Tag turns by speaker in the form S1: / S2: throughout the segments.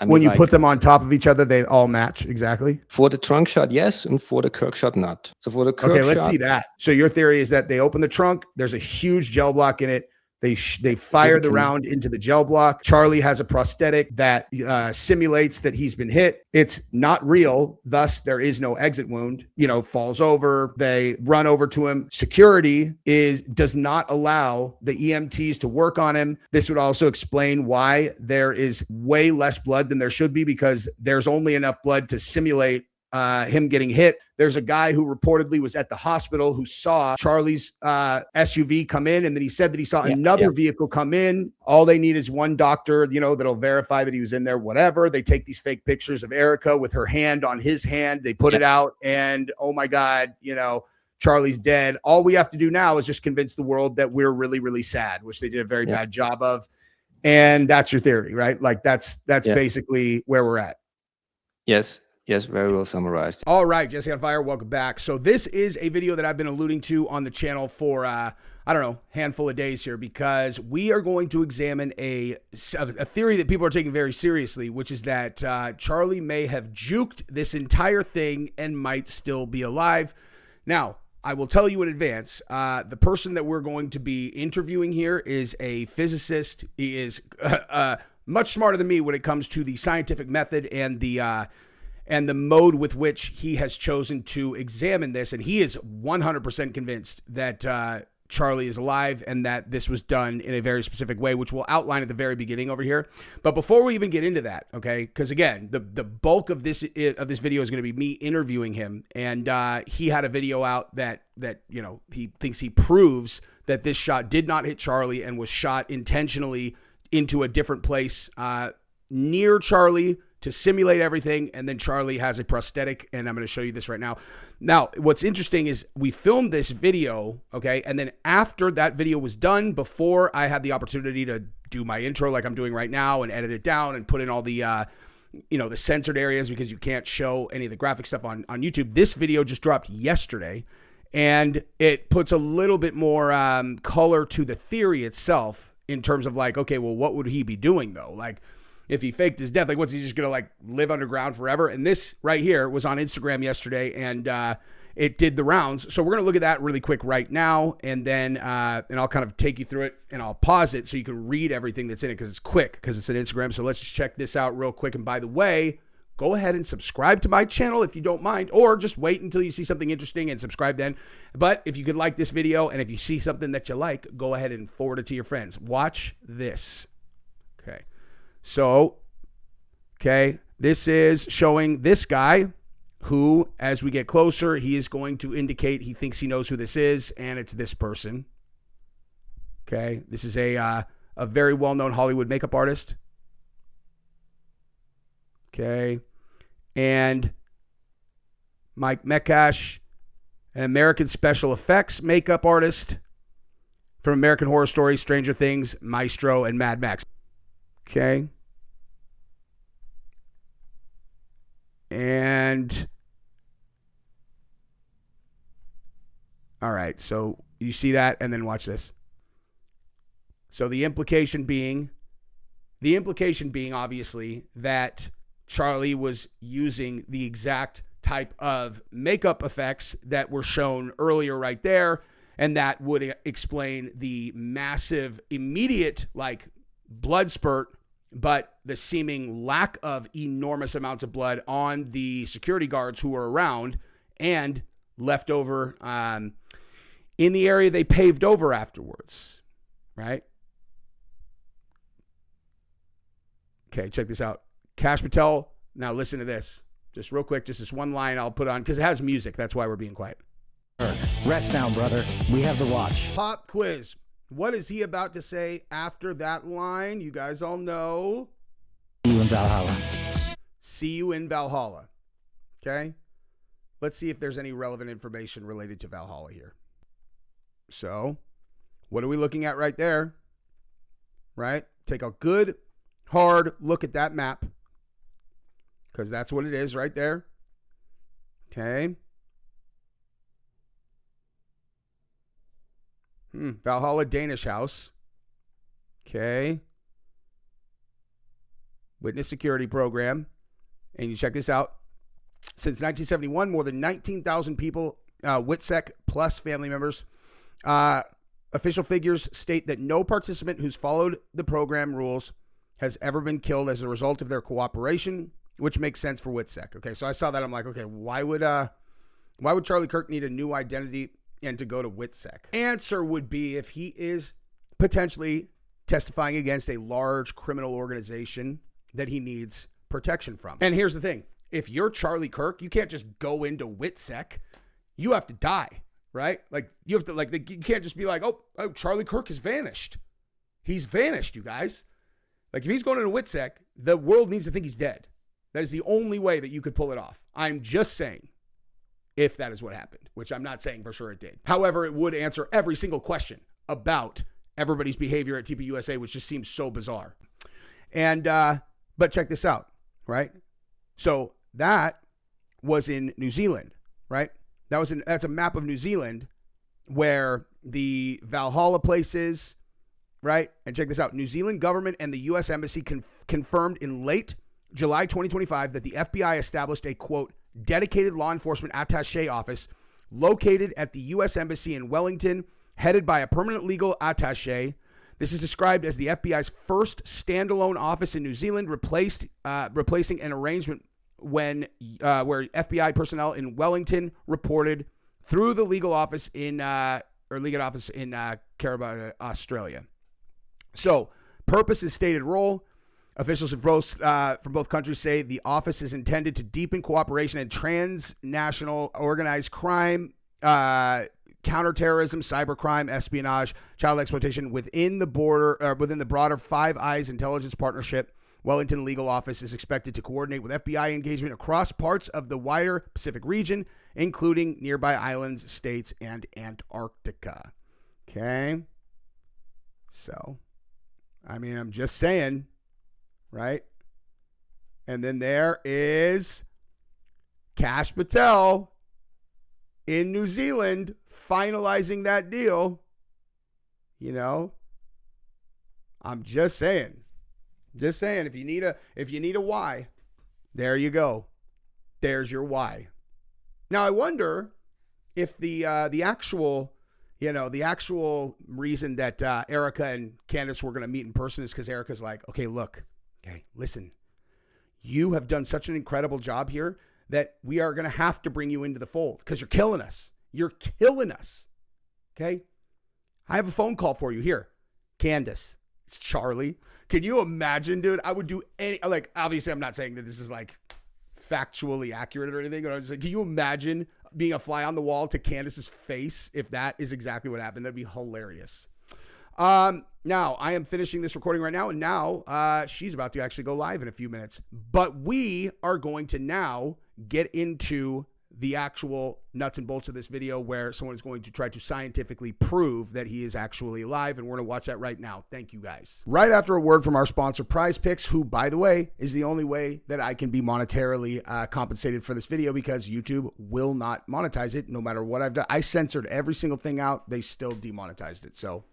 S1: I
S2: When
S1: mean,
S2: you
S1: like
S2: put them on top of each other, they all match exactly.
S1: for the trunk shot, yes, and for the Kirk shot, not. So for the Kirk
S2: Okay, let's
S1: shot,
S2: see that. So your theory is that they open the trunk, there's a huge gel block in it. They fire the round into the gel block. Charlie has a prosthetic that simulates that he's been hit. It's not real. Thus, there is no exit wound. Falls over. They run over to him. Security does not allow the EMTs to work on him. This would also explain why there is way less blood than there should be, because there's only enough blood to simulate him getting hit. There's a guy who reportedly was at the hospital who saw Charlie's SUV come in, and then he said that he saw another vehicle come in. All they need is one doctor, that'll verify that he was in there, whatever. They take these fake pictures of Erica with her hand on his hand. They put it out, and oh my God, Charlie's dead. All we have to do now is just convince the world that we're really, really sad, which they did a very bad job of. And that's your theory, right? Like that's basically where we're at.
S1: Yes, very well summarized.
S2: All right, Jesse on Fire, welcome back. So this is a video that I've been alluding to on the channel for, handful of days here, because we are going to examine a theory that people are taking very seriously, which is that Charlie may have juked this entire thing and might still be alive. Now, I will tell you in advance, the person that we're going to be interviewing here is a physicist. He is much smarter than me when it comes to the scientific method and the mode with which he has chosen to examine this. And he is 100% convinced that Charlie is alive and that this was done in a very specific way, which we'll outline at the very beginning over here. But before we even get into that, okay, because again, the bulk of this video is going to be me interviewing him. And he had a video out that he thinks he proves that this shot did not hit Charlie and was shot intentionally into a different place near Charlie to simulate everything, and then Charlie has a prosthetic, and I'm going to show you this right now. Now, what's interesting is we filmed this video, okay, and then after that video was done, before I had the opportunity to do my intro like I'm doing right now and edit it down and put in all the, the censored areas because you can't show any of the graphic stuff on YouTube. This video just dropped yesterday, and it puts a little bit more color to the theory itself in terms of like, okay, well, what would he be doing though? Like, if he faked his death, like what's he just going to like live underground forever? And this right here was on Instagram yesterday, and it did the rounds. So we're going to look at that really quick right now. And then, and I'll kind of take you through it, and I'll pause it so you can read everything that's in it, because it's quick, because it's an Instagram. So let's just check this out real quick. And by the way, go ahead and subscribe to my channel if you don't mind, or just wait until you see something interesting and subscribe then. But if you could like this video, and if you see something that you like, go ahead and forward it to your friends. Watch this. Okay. So, this is showing this guy who, as we get closer, he is going to indicate he thinks he knows who this is, and it's this person. Okay, this is a very well-known Hollywood makeup artist. Okay, and Mike Mekash, an American special effects makeup artist from American Horror Story, Stranger Things, Maestro, and Mad Max. Okay. And all right, so you see that, and then watch this. So the implication being obviously that Charlie was using the exact type of makeup effects that were shown earlier right there, and that would explain the massive immediate like blood spurt, but the seeming lack of enormous amounts of blood on the security guards who were around and left over in the area they paved over afterwards, right? Okay, check this out. Kash Patel, now listen to this. Just real quick, just this one line I'll put on, because it has music. That's why we're being quiet.
S3: Rest down, brother. We have the watch.
S2: Pop quiz. What is he about to say after that line? You guys all know.
S3: See you in Valhalla.
S2: See you in Valhalla. Okay? Let's see if there's any relevant information related to Valhalla here. So, what are we looking at right there? Right? Take a good, hard look at that map, because that's what it is right there. Okay? Valhalla Danish house. Okay. witness security program. And you check this out. Since 1971, more than 19,000 people, WITSEC plus family members. Official figures state that no participant who's followed the program rules has ever been killed as a result of their cooperation, which makes sense for WITSEC. Okay, so I saw that. I'm like, okay, why would Charlie Kirk need a new identity and to go to WITSEC? Answer would be if he is potentially testifying against a large criminal organization that he needs protection from. And here's the thing. If you're Charlie Kirk, you can't just go into WITSEC. You have to die, right? Like, you have to, like, you can't just be like, oh, Charlie Kirk has vanished. He's vanished, you guys. Like, if he's going into WITSEC, the world needs to think he's dead. That is the only way that you could pull it off. I'm just saying, if that is what happened, which I'm not saying for sure it did. However, it would answer every single question about everybody's behavior at TPUSA, which just seems so bizarre. And, but check this out, right? So that was in New Zealand, right? That's a map of New Zealand where the Valhalla place is, right? And check this out. New Zealand government and the U.S. Embassy confirmed in late July 2025 that the FBI established a, quote, dedicated law enforcement attaché office located at the U.S. Embassy in Wellington, headed by a permanent legal attaché. This is described as the FBI's first standalone office in New Zealand, replacing an arrangement where FBI personnel in Wellington reported through the legal office in Canberra, Australia. So, purpose is stated role. Officials from both countries say the office is intended to deepen cooperation in transnational organized crime, counterterrorism, cybercrime, espionage, child exploitation within the broader Five Eyes intelligence partnership. Wellington Legal Office is expected to coordinate with FBI engagement across parts of the wider Pacific region, including nearby islands, states, and Antarctica. Okay. So, I mean, I'm just saying, right? And then there is Kash Patel in New Zealand finalizing that deal. You know, I'm just saying. Just saying, if you need a why, there you go. There's your why. Now I wonder if the actual reason that Erica and Candace were going to meet in person is because Erica's like, okay, look, okay, listen, you have done such an incredible job here that we are going to have to bring you into the fold because you're killing us. You're killing us. Okay, I have a phone call for you here, Candace. It's Charlie. Can you imagine, dude? I would do obviously I'm not saying that this is like factually accurate or anything, but I was like, can you imagine being a fly on the wall to Candace's face if that is exactly what happened? That'd be hilarious. Now I am finishing this recording right now, and now she's about to actually go live in a few minutes, but we are going to now get into the actual nuts and bolts of this video where someone is going to try to scientifically prove that he is actually alive, and we're going to watch that right now. Thank you, guys. Right after a word from our sponsor, Prize Picks, who, by the way, is the only way that I can be monetarily compensated for this video because YouTube will not monetize it no matter what I've done. I censored every single thing out. They still demonetized it. So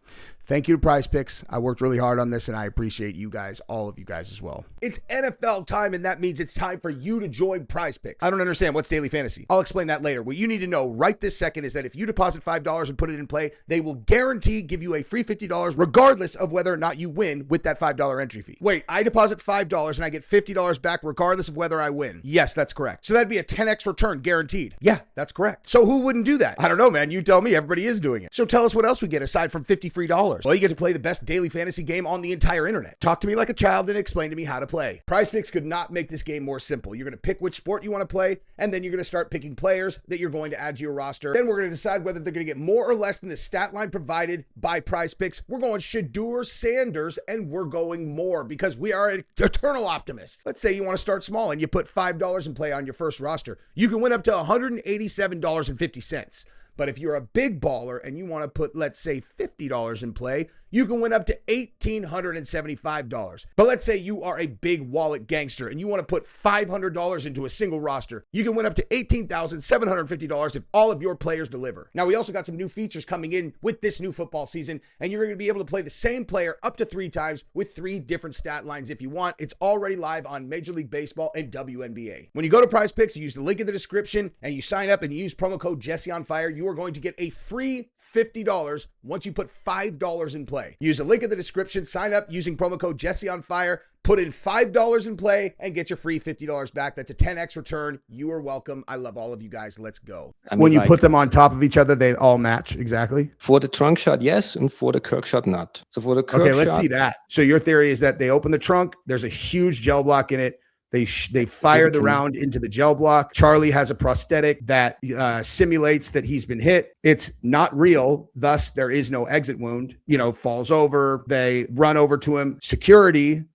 S2: thank you to Prize Picks. I worked really hard on this, and I appreciate you guys, all of you guys as well. It's NFL time, and that means it's time for you to join Prize Picks. I don't understand. What's daily fantasy? I'll explain that later. What you need to know right this second is that if you deposit $5 and put it in play, they will guarantee give you a free $50 regardless of whether or not you win with that $5 entry fee. Wait, I deposit $5 and I get $50 back regardless of whether I win. Yes, that's correct. So that'd be a 10x return guaranteed. Yeah, that's correct. So who wouldn't do that? I don't know, man. You tell me. Everybody is doing it. So tell us what else we get aside from $50 free. Well, you get to play the best daily fantasy game on the entire internet. Talk to me like a child and explain to me how to play. Prize Picks could not make this game more simple. You're going to pick which sport you want to play, and then you're going to start picking players that you're going to add to your roster. Then we're going to decide whether they're going to get more or less than the stat line provided by Prize Picks. We're going Shadur Sanders, and we're going more because we are eternal optimists. Let's say you want to start small and you put $5 in play on your first roster. You can win up to $187.50. But if you're a big baller and you want to put, let's say, $50 in play, you can win up to $1,875. But let's say you are a big wallet gangster and you want to put $500 into a single roster. You can win up to $18,750 if all of your players deliver. Now, we also got some new features coming in with this new football season, and you're going to be able to play the same player up to 3 times with 3 different stat lines if you want. It's already live on Major League Baseball and WNBA. When you go to Prize Picks, you use the link in the description and you sign up and you use promo code JesseOnFire, you are going to get a free $50 once you put $5 in play. Use the link in the description, sign up using promo code JesseOnFire, put in $5 in play, and get your free $50 back. That's a 10x return. You are welcome. I love all of you guys. Let's go.
S1: I mean,
S2: When you
S1: like,
S2: put them on top of each other, they all match exactly?
S1: for the trunk shot, yes, and for the Kirk shot, not. So for the Kirk
S2: Okay, let's
S1: shot,
S2: see that. So your theory is that they open the trunk, there's a huge gel block in it. They fire the round into the gel block. Charlie has a prosthetic that simulates that he's been hit. It's not real. Thus, there is no exit wound. Falls over. They run over to him. Security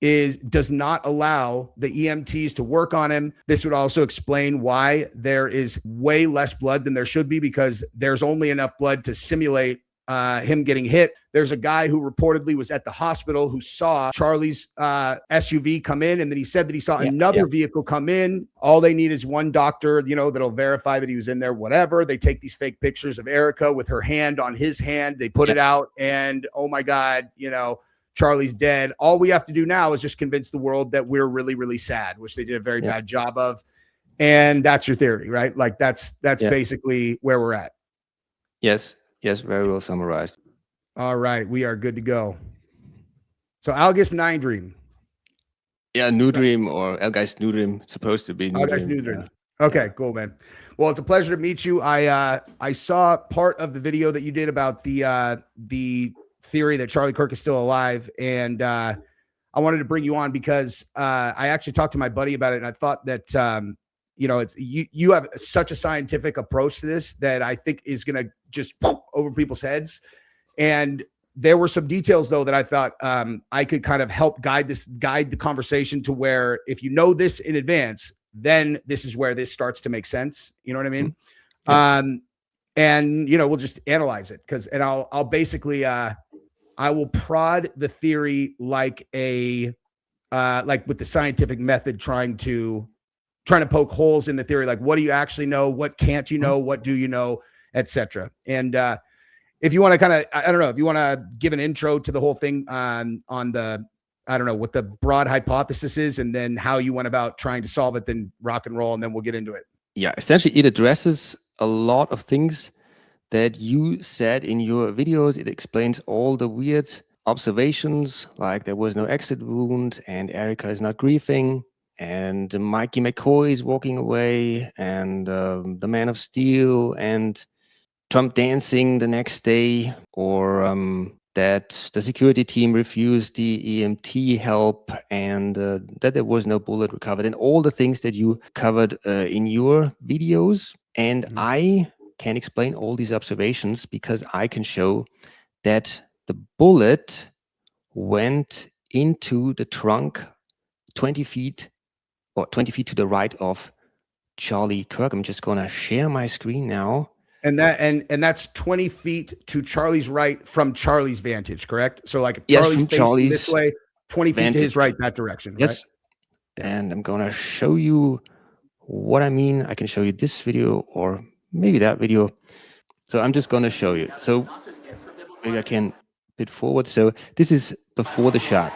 S2: does not allow the EMTs to work on him. This would also explain why there is way less blood than there should be, because there's only enough blood to simulate him getting hit. There's a guy who reportedly was at the hospital who saw Charlie's SUV come in, and then he said that he saw another vehicle come in. All they need is one doctor, that'll verify that he was in there, whatever. They take these fake pictures of Erica with her hand on his hand. They put it out, and oh my God, Charlie's dead. All we have to do now is just convince the world that we're really, really sad, which they did a very bad job of. And that's your theory, right? Like that's basically where we're at.
S1: Yes, very well summarized.
S2: All right, we are good to go. So August 9 Dream.
S1: Yeah, New Dream or Elguy's New Dream. It's supposed to be New
S2: August
S1: Dream.
S2: New Dream. Okay, cool, man. Well, it's a pleasure to meet you. I saw part of the video that you did about the theory that Charlie Kirk is still alive, and I wanted to bring you on because I actually talked to my buddy about it, and I thought that you have such a scientific approach to this that I think is going to just over people's heads. And there were some details, though, that I thought I could kind of help guide the conversation to where if you know this in advance, then this is where this starts to make sense. You know what I mean? Mm-hmm. And we'll just analyze it I'll basically I will prod the theory like with the scientific method, trying to poke holes in the theory. Like, what do you actually know? What can't you know? What do you know? Etc. And if you want to kind of, I don't know, if you want to give an intro to the whole thing on the, I don't know what the broad hypothesis is, and then how you went about trying to solve it, then rock and roll, and then we'll get into it.
S1: Yeah, essentially it addresses a lot of things that you said in your videos. It explains all the weird observations, like there was no exit wound, and Erica is not grieving, and Mikey McCoy is walking away, and the Man of Steel, and Trump dancing the next day, or that the security team refused the EMT help, and that there was no bullet recovered, and all the things that you covered in your videos. And I can explain all these observations because I can show that the bullet went into the trunk 20 feet to the right of Charlie Kirk. I'm just going to share my screen now.
S2: And that's 20 feet to Charlie's right from Charlie's vantage, correct? So like if Charlie's facing this way, 20 feet to his right, that direction,
S1: yes.
S2: Right?
S1: And I'm going to show you what I mean. I can show you this video or maybe that video. So I'm just going to show you. So maybe I can bit forward. So this is before the shot.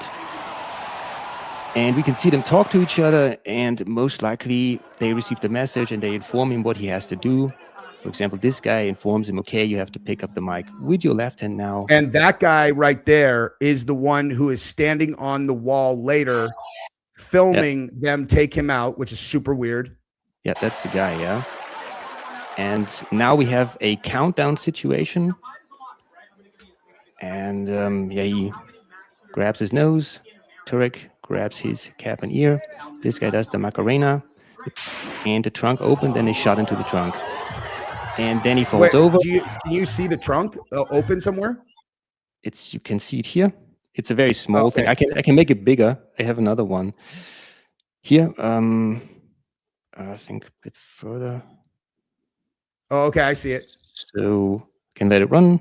S1: And we can see them talk to each other, and most likely they receive the message and they inform him what he has to do. For example, this guy informs him, okay, you have to pick up the mic with your left hand now.
S2: And that guy right there is the one who is standing on the wall later, filming them take him out, which is super weird.
S1: Yeah, that's the guy, yeah. And now we have a countdown situation. And he grabs his nose. Turek grabs his cap and ear. This guy does the Macarena. And the trunk opened, and they shot into the trunk. And then he falls over.
S2: Can you see the trunk open somewhere?
S1: You can see it here. It's a very small thing. I can make it bigger. I have another one here. I think a bit further.
S2: Oh, okay, I see it.
S1: So can let it run.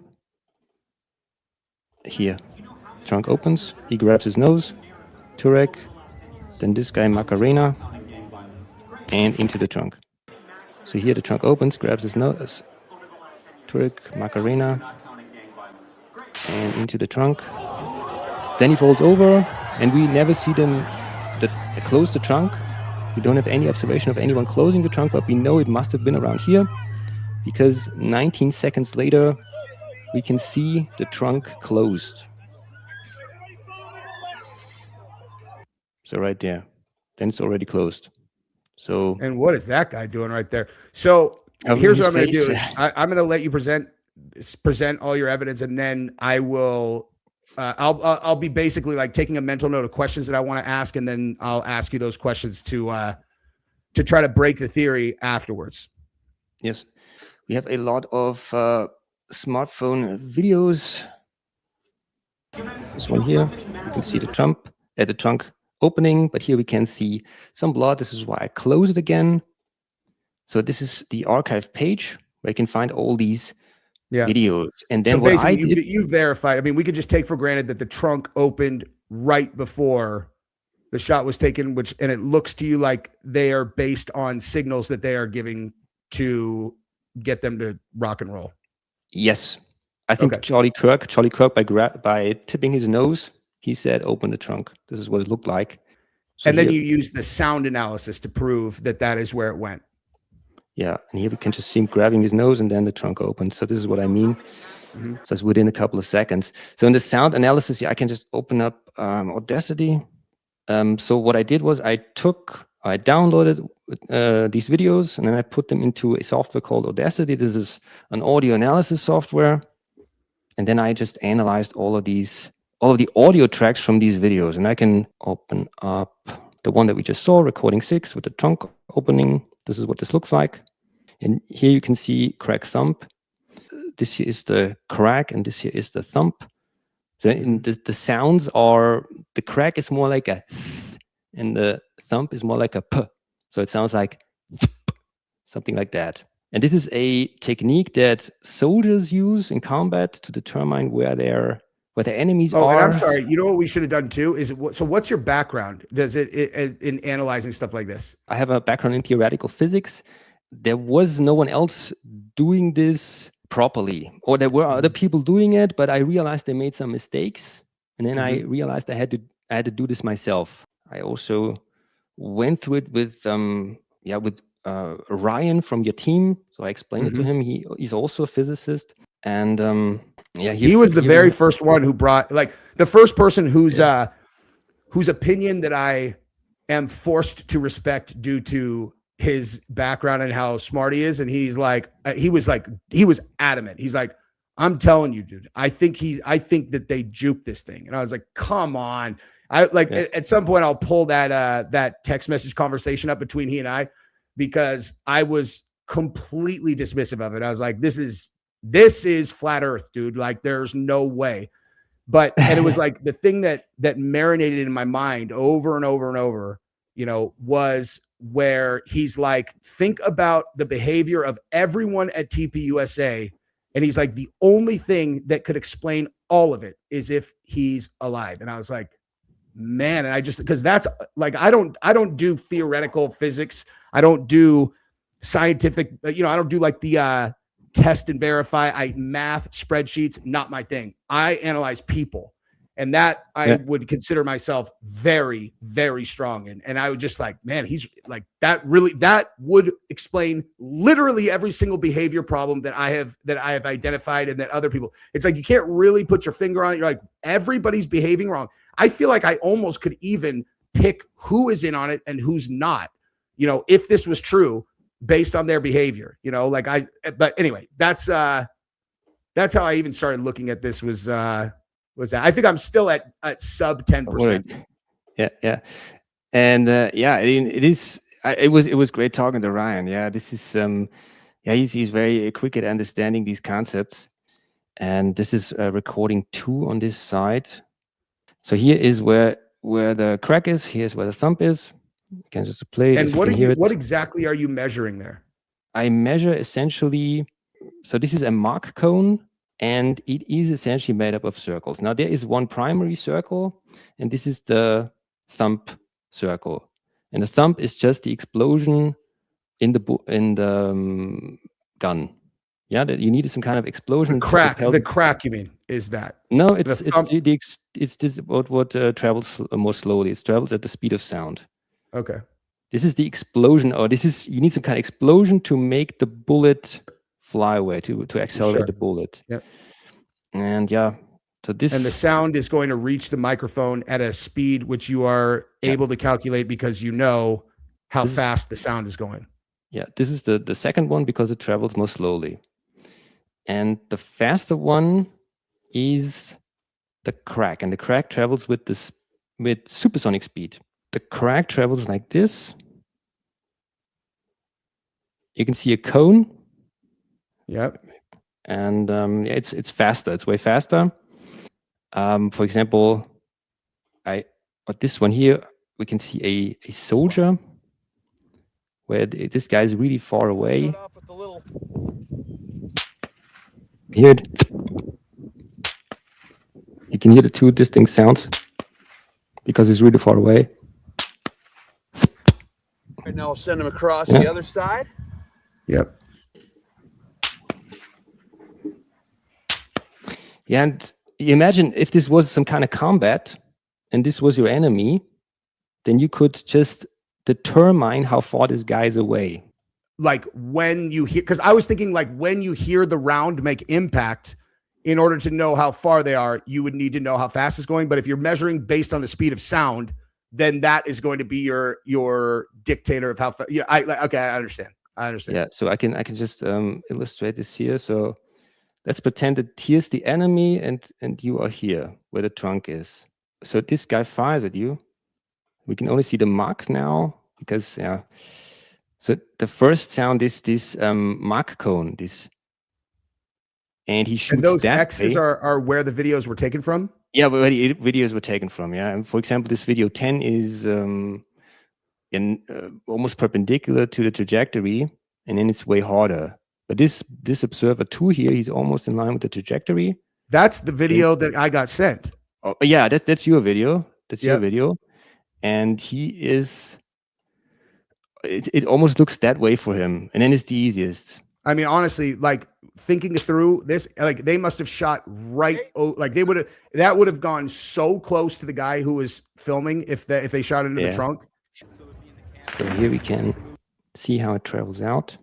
S1: Here, trunk opens. He grabs his nose, Turek, then this guy Macarena, and into the trunk. So here the trunk opens, grabs his nose, Turek, Macarena, and into the trunk. Then he falls over, and we never see them close the trunk. We don't have any observation of anyone closing the trunk, but we know it must have been around here, because 19 seconds later, we can see the trunk closed. So right there, then it's already closed. So,
S2: and what is that guy doing right there? So here's what I'm going to do: is I'm going to let you present all your evidence, and then I will. I'll be basically like taking a mental note of questions that I want to ask, and then I'll ask you those questions to try to break the theory afterwards.
S1: Yes, we have a lot of smartphone videos. This one here, you can see the trunk opening, but here we can see some blood. This is why I close it again. So this is the archive page where you can find all these videos. And then
S2: so basically you verified. I mean, we could just take for granted that the trunk opened right before the shot was taken, and it looks to you like they are based on signals that they are giving to get them to rock and roll.
S1: Yes. I think Charlie Kirk by tipping his nose, he said, open the trunk. This is what it looked like. So
S2: and then you use the sound analysis to prove that that is where it went.
S1: Yeah. And here we can just see him grabbing his nose and then the trunk opens. So this is what I mean. So it's within a couple of seconds. So in the sound analysis, I can just open up Audacity. So what I did was I downloaded these videos, and then I put them into a software called Audacity. This is an audio analysis software. And then I just analyzed all of the audio tracks from these videos. And I can open up the one that we just saw, recording 6 with the trunk opening. This is what this looks like. And here you can see crack thump. This here is the crack, and this here is the thump. So the sounds are, the crack is more like a th, and the thump is more like a p. So it sounds like something like that. And this is a technique that soldiers use in combat to determine where their enemies are.
S2: And I'm sorry. You know what we should have done too? So what's your background? Does it in analyzing stuff like this?
S1: I have a background in theoretical physics. There was no one else doing this properly, or there were other people doing it, but I realized they made some mistakes, and then I realized I had to do this myself. I also went through it with Ryan from your team. So I explained it to him. He's also a physicist, and he was the
S2: very first one who brought, like, the first person whose opinion that I am forced to respect due to his background and how smart he is. And he was adamant. He's like, I'm telling you, dude, I think that they juked this thing. And I was like, come on. At some point I'll pull that text message conversation up between he and I, because I was completely dismissive of it. I was like, this is flat earth, dude. Like, there's no way. And it was like the thing that marinated in my mind over and over and over, was where he's like, think about the behavior of everyone at TPUSA. And he's like, the only thing that could explain all of it is if he's alive. And I was like, man. And because that's like, I don't do theoretical physics. I don't do scientific, I don't do like the test and verify. Math spreadsheets, not my thing. I analyze people. And that I would consider myself very, very strong in. And I would just like, man, he's like, that would explain literally every single behavior problem that I have identified, and that other people, it's like, you can't really put your finger on it. You're like, everybody's behaving wrong. I feel like I almost could even pick who is in on it and who's not, if this was true based on their behavior, but anyway, that's how I even started looking at this was that. I think I'm still at sub 10%.
S1: Yeah. And it was great talking to Ryan. Yeah, this is he's very quick at understanding these concepts. And this is recording 2 on this side. So here is where the crack is. Here's where the thump is. You can just play it.
S2: And what exactly are you measuring there?
S1: I measure essentially So this is a Mach cone, and it is essentially made up of circles. Now there is one primary circle, and this is the thumb circle. And the thumb is just the explosion in the gun. Yeah, that you need some kind of explosion.
S2: The crack, you mean, is that?
S1: No, it's this what travels more slowly. It travels at the speed of sound.
S2: Okay.
S1: This is the explosion, or you need some kind of explosion to make the bullet fly away, to accelerate the bullet.
S2: Yep.
S1: And yeah, so this,
S2: and the sound is going to reach the microphone at a speed which you are able to calculate because you know how fast the sound is going.
S1: Yeah, this is the second one because it travels more slowly. And the faster one is the crack, and the crack travels with supersonic speed. The crack travels like this. You can see a cone.
S2: Yep.
S1: And it's faster. It's way faster. For example, this one here, we can see a soldier where this guy is really far away. Here, you can hear the two distinct sounds because it's really far away.
S4: Right now, I'll send him across the other side.
S2: Yep.
S1: Yeah, and you imagine if this was some kind of combat and this was your enemy, then you could just determine how far this guy is away.
S2: Like when you hear, because I was thinking like when you hear the round make impact, in order to know how far they are, you would need to know how fast it's going. But if you're measuring based on the speed of sound, then that is going to be your dictator of how fast. Yeah, okay, I understand.
S1: Yeah, so I can just illustrate this here. So let's pretend that here's the enemy and you are here where the trunk is. So this guy fires at you. We can only see the marks now because so the first sound is this Mach cone, and he shoots.
S2: And those
S1: that
S2: X's are where the videos were taken from?
S1: Yeah, where the videos were taken from, yeah. And for example, this video 10 is almost perpendicular to the trajectory, and then it's way harder. But this observer 2 here, he's almost in line with the trajectory.
S2: That's the video that I got sent.
S1: Oh, yeah, that's your video. That's your video. And he is... It almost looks that way for him, and then it's the easiest.
S2: I mean, honestly, like thinking through this, like they must have shot like that would have gone so close to the guy who was filming if they shot into the trunk.
S1: So here we can see how it travels out.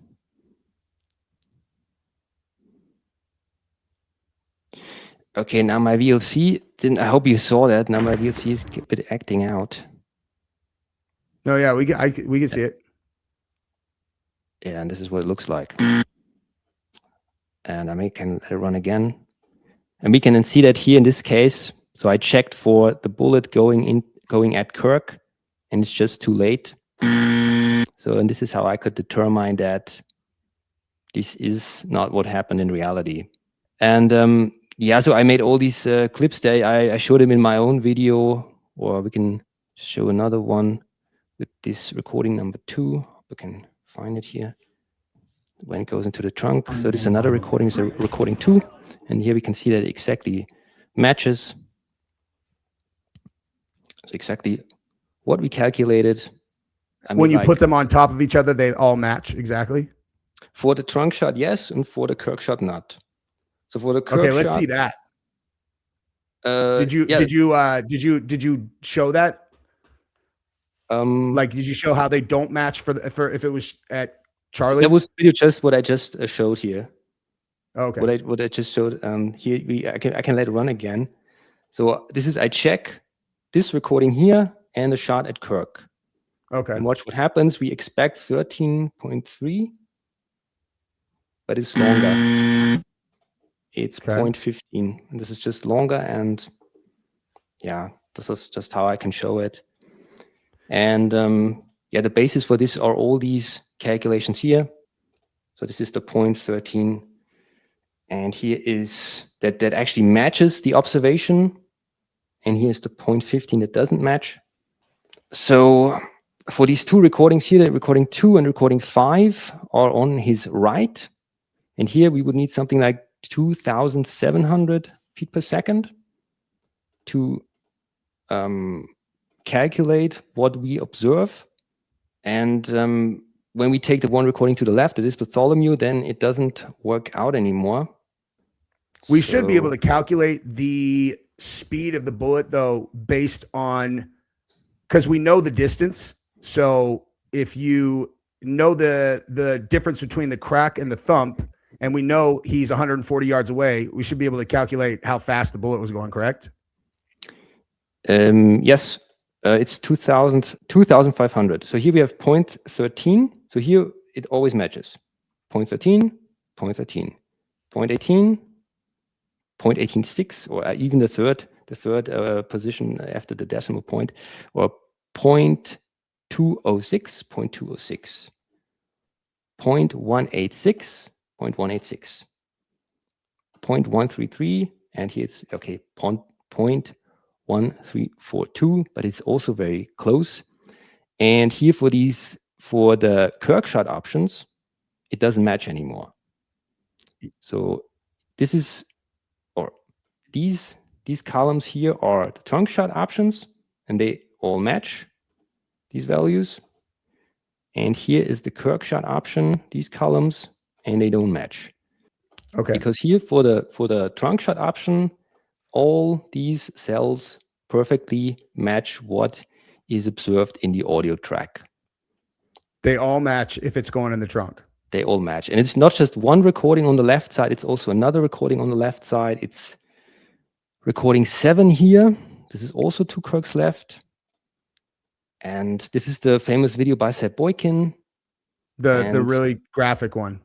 S1: Okay, now my VLC, I hope you saw that. Now my VLC is a bit acting out.
S2: No, yeah, we can see it.
S1: Yeah, and this is what it looks like. And I can let it run again. And we can then see that here in this case. So I checked for the bullet going at Kirk, and it's just too late. So, and this is how I could determine that this is not what happened in reality. And yeah, so I made all these clips there. I showed them in my own video, or we can show another one with this recording number 2. We can find it here when it goes into the trunk. So this is another recording, so recording 2, and here we can see that it exactly matches. So exactly what we calculated. I mean,
S2: when you put them on top of each other, they all match exactly.
S1: For the trunk shot, yes, and for the Kirk shot, not. So for the Kirk
S2: okay, let's see that. Did you show that? Like, did you show how they don't match for if it was at Charlie?
S1: That was just what I just showed here.
S2: Okay.
S1: What I just showed here. I can let it run again. So this is I check this recording here and the shot at Kirk.
S2: Okay.
S1: And watch what happens. We expect 13.3, but it's longer. It's 0.15, and this is just longer. And yeah, this is just how I can show it. And yeah, the basis for this are all these calculations here. So this is the 0.13, and here is that actually matches the observation, and here's the 0.15 that doesn't match. So for these 2 recordings here, the recording 2 and recording 5 are on his right, And here we would need something like 2,700 feet per second to calculate what we observe. And when we take the one recording to the left, that is Bartholomew, then it doesn't work out anymore.
S2: We should be able to calculate the speed of the bullet, though, based on, because we know the distance. So if you know the difference between the crack and the thump, and we know he's 140 yards away, we should be able to calculate how fast the bullet was going, correct?
S1: Yes, it's 2,500. So here we have 0.13. So here it always matches. 0.13, 0.13, 0.18, 0.186, or even the third position after the decimal point, or 0.206, 0.206, 0.186, 0.186, 0.133, and here it's okay, 0.1342, but it's also very close. And here for the Kirk shot options, it doesn't match anymore. So this is, or these columns here are the trunk shot options, and they all match these values. And here is the Kirk shot option, these columns, and they don't match.
S2: Okay.
S1: Because here for the trunk shot option, all these cells perfectly match what is observed in the audio track.
S2: They all match if it's going in the trunk.
S1: They all match. And it's not just one recording on the left side, it's also another recording on the left side. It's recording 7 here. This is also to Kirk's left. And this is the famous video by Seb Boykin.
S2: The really graphic one.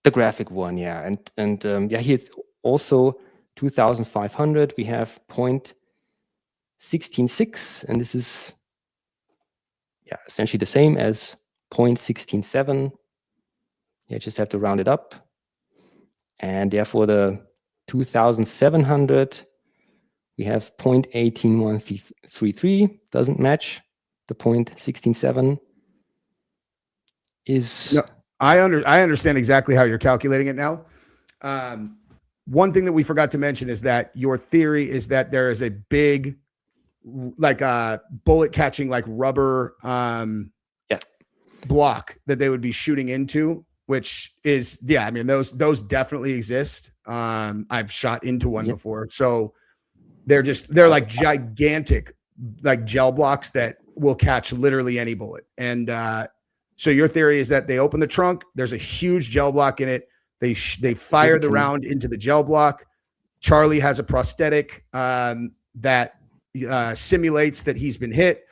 S1: The graphic one, yeah. And yeah, here's also 2,500. We have 0.166, and this is essentially the same as 0.167. You just have to round it up. And therefore the 2,700, we have 0.18133, doesn't match. The 0.167 is...
S2: No, I understand exactly how you're calculating it now. One thing that we forgot to mention is that your theory is that there is a big, like a bullet catching, like rubber block that they would be shooting into, which is, I mean, those definitely exist. I've shot into one before. So they're like gigantic, like gel blocks that will catch literally any bullet. And so your theory is that they open the trunk, there's a huge gel block in it. They fire the round into the gel block. Charlie has a prosthetic that simulates that he's been hit.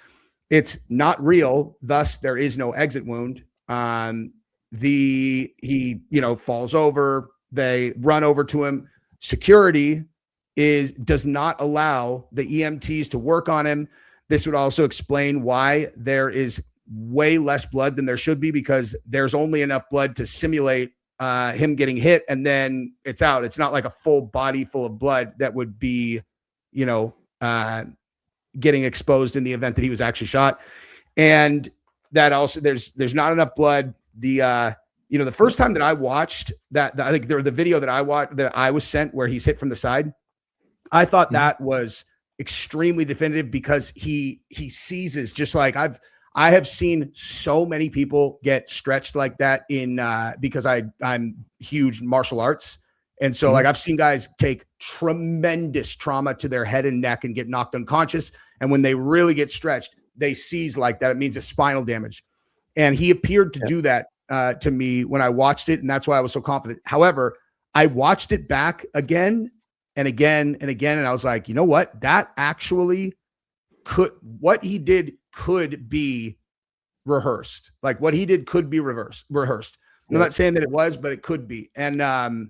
S2: It's not real, thus there is no exit wound. He falls over. They run over to him. Security does not allow the EMTs to work on him. This would also explain why there is way less blood than there should be, because there's only enough blood to simulate him getting hit, and then it's out. It's not like a full body full of blood that would be, getting exposed in the event that he was actually shot. And that also there's not enough blood. The first time that I watched that, I think the video that I watched, that I was sent, where he's hit from the side, I thought that was extremely definitive, because he seizes, just like I have seen so many people get stretched like that because I'm huge martial arts. And so like I've seen guys take tremendous trauma to their head and neck and get knocked unconscious. And when they really get stretched, they seize like that. It means it's spinal damage. And he appeared to do that to me when I watched it. And that's why I was so confident. However, I watched it back again and again and again. And I was like, you know what? That actually what he did could be rehearsed. Like what he did could be rehearsed. I'm not saying that it was, but it could be. And,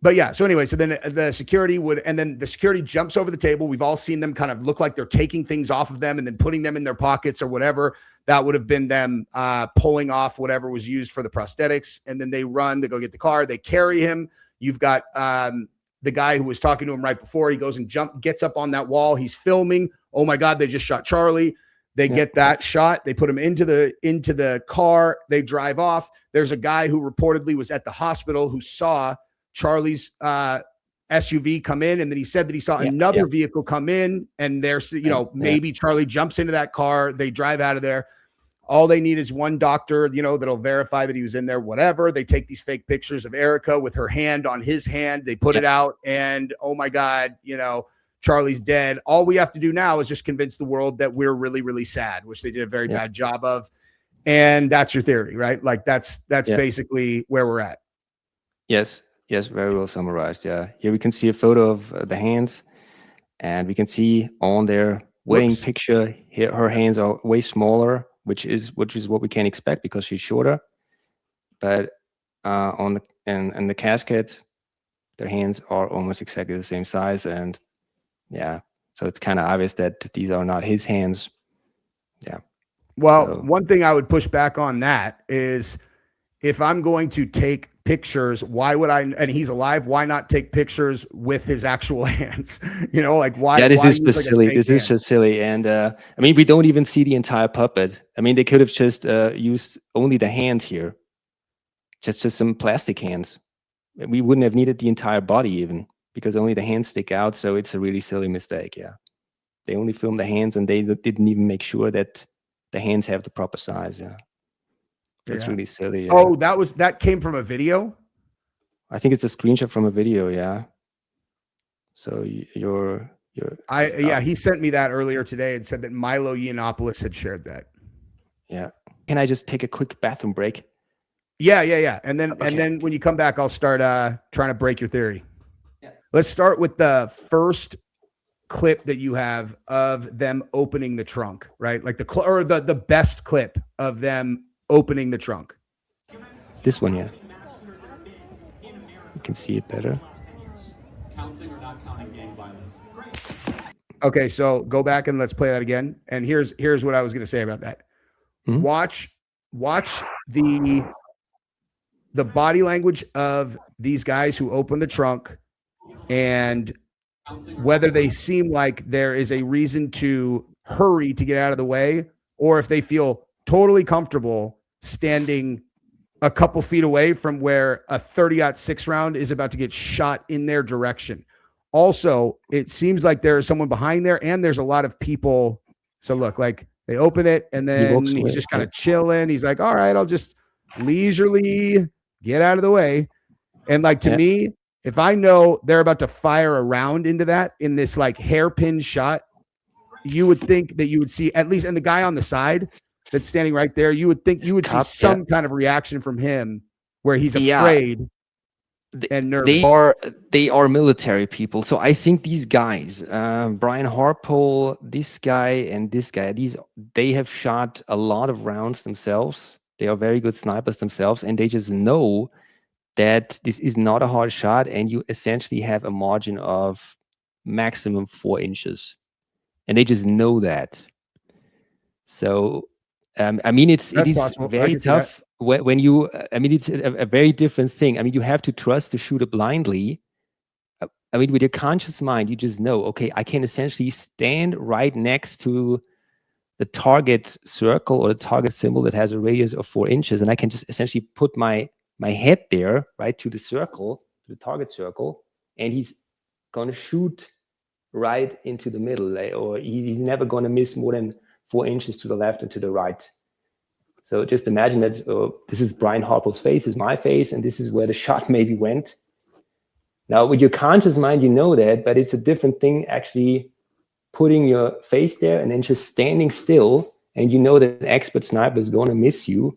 S2: but yeah, so anyway, so then the security jumps over the table. We've all seen them kind of look like they're taking things off of them and then putting them in their pockets or whatever. That would have been them pulling off whatever was used for the prosthetics. And then they go get the car, they carry him. You've got the guy who was talking to him right before. He goes and gets up on that wall. He's filming. Oh my God, they just shot Charlie. They get that shot. They put him into the car. They drive off. There's a guy who reportedly was at the hospital who saw Charlie's SUV come in, and then he said that he saw another vehicle come in, and there's maybe Charlie jumps into that car. They drive out of there. All they need is one doctor, that'll verify that he was in there, whatever. They take these fake pictures of Erica with her hand on his hand. They put it out, and oh my God, Charlie's dead. All we have to do now is just convince the world that we're really, really sad, which they did a very bad job of. And that's your theory, right? Like that's basically where we're at.
S1: Yes, very well summarized. Yeah, here we can see a photo of the hands, and we can see on their wedding picture here her hands are way smaller, which is what we can expect because she's shorter. But on the casket, their hands are almost exactly the same size, and so it's kind of obvious that these are not his hands. Yeah.
S2: Well, one thing I would push back on that is if I'm going to take pictures, why would I, and he's alive, why not take pictures with his actual hands? Like why?
S1: Yeah, this
S2: why
S1: is just silly. This is just silly. And I mean, we don't even see the entire puppet. I mean, they could have just used only the hands here. Just some plastic hands. We wouldn't have needed the entire body even, because only the hands stick out. So it's a really silly mistake. Yeah. They only filmed the hands, and they didn't even make sure that the hands have the proper size. Yeah. That's really silly. Yeah.
S2: Oh, that came from a video?
S1: I think it's a screenshot from a video. Yeah. So
S2: he sent me that earlier today and said that Milo Yiannopoulos had shared that.
S1: Yeah. Can I just take a quick bathroom break?
S2: Yeah. And then when you come back, I'll start trying to break your theory. Yeah. Let's start with the first clip that you have of them opening the trunk, right? Like the best clip of them opening the trunk.
S1: This one, yeah. You can see it better.
S5: Counting or not counting gang violence.
S2: Okay, so go back and let's play that again. And here's what I was going to say about that. Mm-hmm. Watch the body language of these guys who open the trunk, and whether they seem like there is a reason to hurry to get out of the way, or if they feel totally comfortable standing a couple feet away from where a 30-06 round is about to get shot in their direction. Also, it seems like there's someone behind there, and there's a lot of people. So look, like they open it, and then he's just kind of chilling. He's like, all right, I'll just leisurely get out of the way. And like, to me, if I know they're about to fire a round into that in this like hairpin shot, you would think that you would see at least, and the guy on the side that's standing right there, you would think you would see some kind of reaction from him where he's afraid and nervous.
S1: They are military people. So I think these guys, Brian Harpole, this guy and this guy, they have shot a lot of rounds themselves. They are very good snipers themselves, and they just know that this is not a hard shot, and you essentially have a margin of maximum 4 inches. And they just know that. So I mean, it is possible. Very tough when you, I mean, it's a very different thing. I mean, you have to trust the shooter blindly. I mean, with your conscious mind, you just know, okay, I can essentially stand right next to the target circle or the target symbol that has a radius of 4 inches. And I can just essentially put my head there, right, to the circle, to the target circle. And he's going to shoot right into the middle, or he's never going to miss more than 4 inches to the left and to the right. So just imagine that this is Brian Harpole's face, this is my face, and this is where the shot maybe went. Now, with your conscious mind, you know that, but it's a different thing actually putting your face there and then just standing still, and you know that an expert sniper is going to miss you.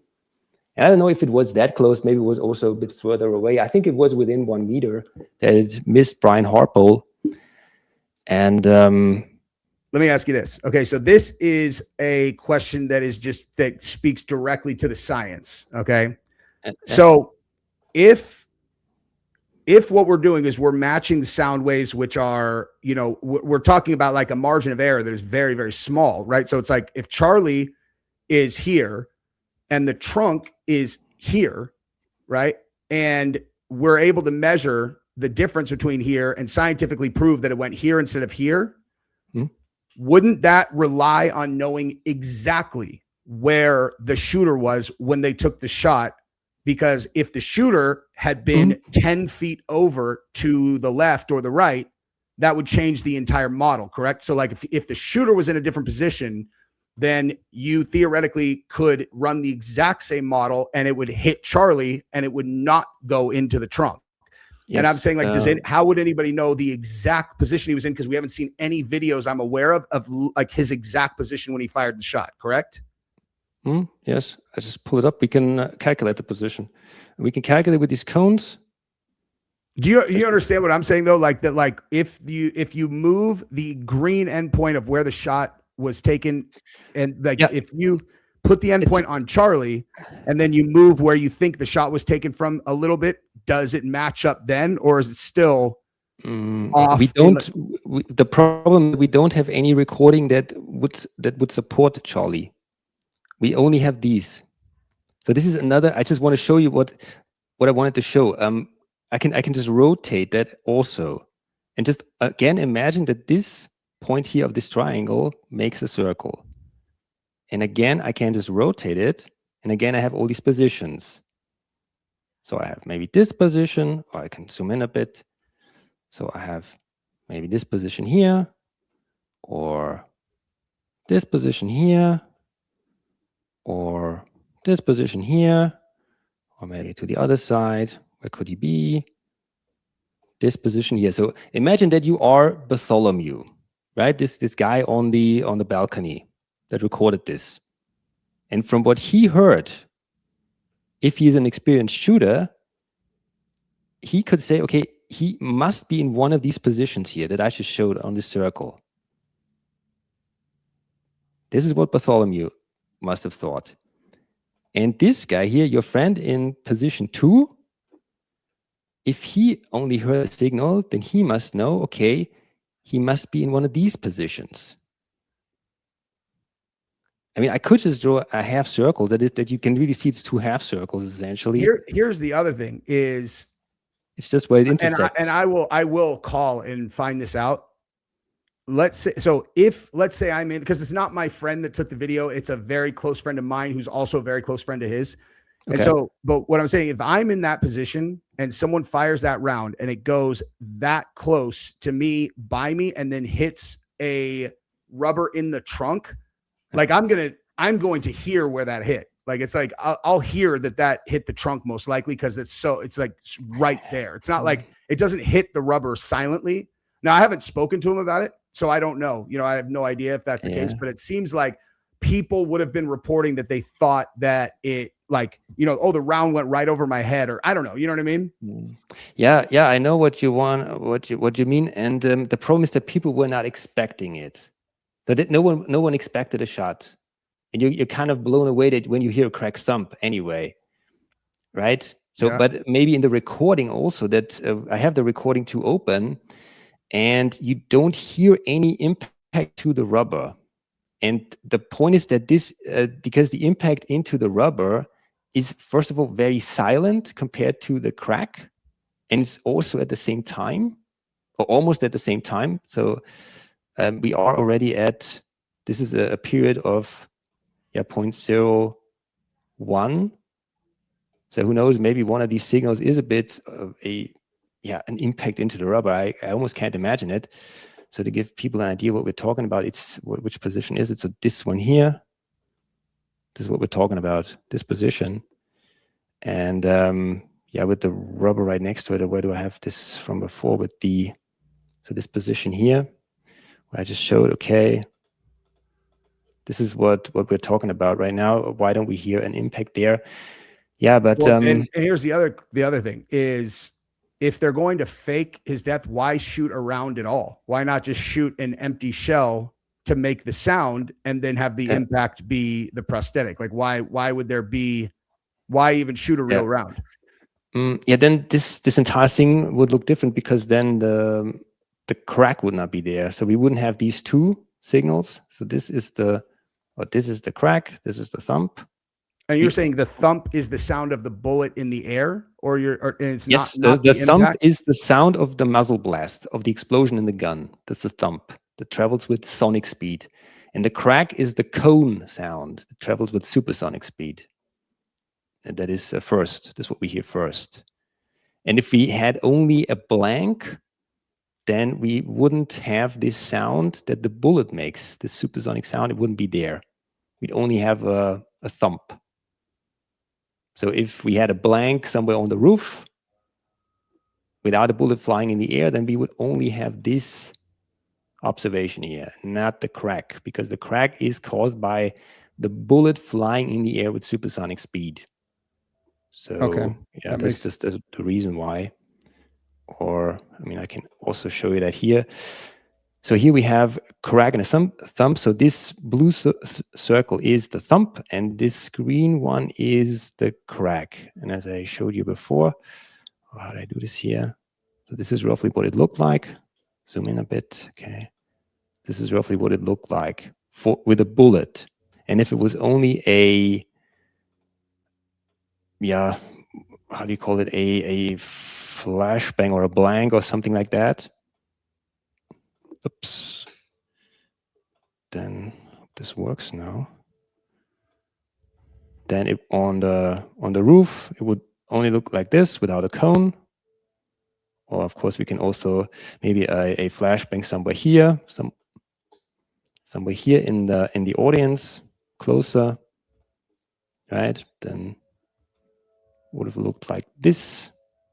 S1: And I don't know if it was that close, maybe it was also a bit further away. I think it was within 1 meter that it missed Brian Harpole. And
S2: let me ask you this. Okay, so this is a question that speaks directly to the science. Okay, so if what we're doing is we're matching the sound waves, which are, we're talking about like a margin of error that is very, very small, right? So it's like if Charlie is here and the trunk is here, right? And we're able to measure the difference between here and scientifically prove that it went here instead of here. wouldn't that rely on knowing exactly where the shooter was when they took the shot? Because if the shooter had been 10 feet over to the left or the right, that would change the entire model, correct? So like if the shooter was in a different position, then you theoretically could run the exact same model and it would hit Charlie and it would not go into the trunk. Yes. And I'm saying, like, how would anybody know the exact position he was in? Because we haven't seen any videos I'm aware of like his exact position when he fired the shot, correct?
S1: Yes, I just pull it up. We can calculate the position. We can calculate with these cones.
S2: Do you understand what I'm saying though? Like that, like if you move the green endpoint of where the shot was taken, and like if you put the endpoint on Charlie, and then you move where you think the shot was taken from a little bit, does it match up then, or is it still off?
S1: We don't. The problem, we don't have any recording that would support Charlie. We only have these. So this is another. I just want to show you what I wanted to show. I can just rotate that also, and just again imagine that this point here of this triangle makes a circle. And again, I can just rotate it, and again I have all these positions. So I have maybe this position, or I can zoom in a bit. So I have maybe this position here, or this position here, or this position here, or maybe to the other side. Where could he be? This position here. So imagine that you are Bartholomew, right? This guy on the balcony that recorded this. And from what he heard, if he's an experienced shooter, he could say, okay, he must be in one of these positions here that I just showed on this circle. This is what Bartholomew must have thought. And this guy here, your friend in position 2, if he only heard a signal, then he must know, okay, he must be in one of these positions. I mean, I could just draw a half circle that you can really see it's 2 half circles essentially.
S2: Here's the other thing is
S1: it's just where it intersects.
S2: And I will call and find this out. Let's say I'm in, because it's not my friend that took the video, it's a very close friend of mine who's also a very close friend of his. Okay. And so, but what I'm saying, if I'm in that position and someone fires that round and it goes that close to me, by me, and then hits a rubber in the trunk, like I'm going to hear where that hit. Like, it's like, I'll hear that hit the trunk most likely, because it's like right there. It's not like it doesn't hit the rubber silently. Now, I haven't spoken to him about it, so I don't know. I have no idea if that's the case, but it seems like people would have been reporting that they thought that it, like, oh, the round went right over my head, or I don't know. You know what I mean?
S1: Yeah, I know what you want, what you mean. And the problem is that people were not expecting it. That no one expected a shot, and you're kind of blown away that when you hear a crack thump anyway, right? So, but maybe in the recording also that I have the recording to open, and you don't hear any impact to the rubber. And the point is that this, because the impact into the rubber is, first of all, very silent compared to the crack. And it's also at the same time, or almost at the same time. So we are already at, this is a period of 0.01. So who knows, maybe one of these signals is a bit of an impact into the rubber. I almost can't imagine it. So to give people an idea what we're talking about, which position is it? So this one here, this is what we're talking about, this position. And with the rubber right next to it, where do I have this from before with so this position here, where I just showed, okay, this is what we're talking about right now. Why don't we hear an impact there? Yeah, but
S2: and here's the other thing is, if they're going to fake his death, why shoot around at all? Why not just shoot an empty shell to make the sound and then have the impact be the prosthetic? Like, why even shoot a real round?
S1: Then this entire thing would look different, because then the crack would not be there. So we wouldn't have these 2 signals. So this is the crack, this is the thump.
S2: And you're saying the thump is the sound of the bullet in the air, or it's
S1: not
S2: the
S1: thump is the sound of the muzzle blast, of the explosion in the gun. That's the thump. that travels with sonic speed. And the crack is the cone sound that travels with supersonic speed. And that is first. That's what we hear first. And if we had only a blank, then we wouldn't have this sound that the bullet makes, this supersonic sound. It wouldn't be there. We'd only have a thump. So if we had a blank somewhere on the roof, without a bullet flying in the air, then we would only have this observation here, not the crack, because the crack is caused by the bullet flying in the air with supersonic speed. So yeah, that's just the reason why. Or, I mean, I can also show you that here. So here we have crack and a thump. So this blue circle is the thump, and this green one is the crack. And as I showed you before, how did I do this here? So this is roughly what it looked like. Zoom in a bit. Okay. This is roughly what it looked like with a bullet. And if it was only a, yeah, how do you call it? A flashbang or a blank or something like that. Oops. Then this works now. Then it on the roof, it would only look like this without a cone. Or of course we can also maybe a flashbang somewhere here, somewhere here in the audience, closer, right? Then would have looked like this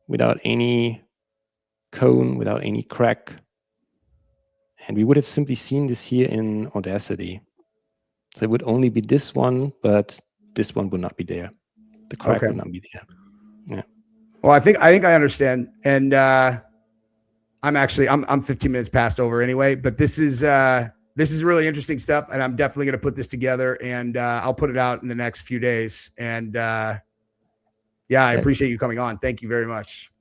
S1: without any cone, without any crack. And we would have simply seen this here in Audacity. So it would only be this one, but this one would not be there. The crack would not be there. Yeah.
S2: Well, I think I understand. And I'm 15 minutes past over anyway, but this is really interesting stuff. And I'm definitely going to put this together, and I'll put it out in the next few days. And yeah, I appreciate you coming on. Thank you very much.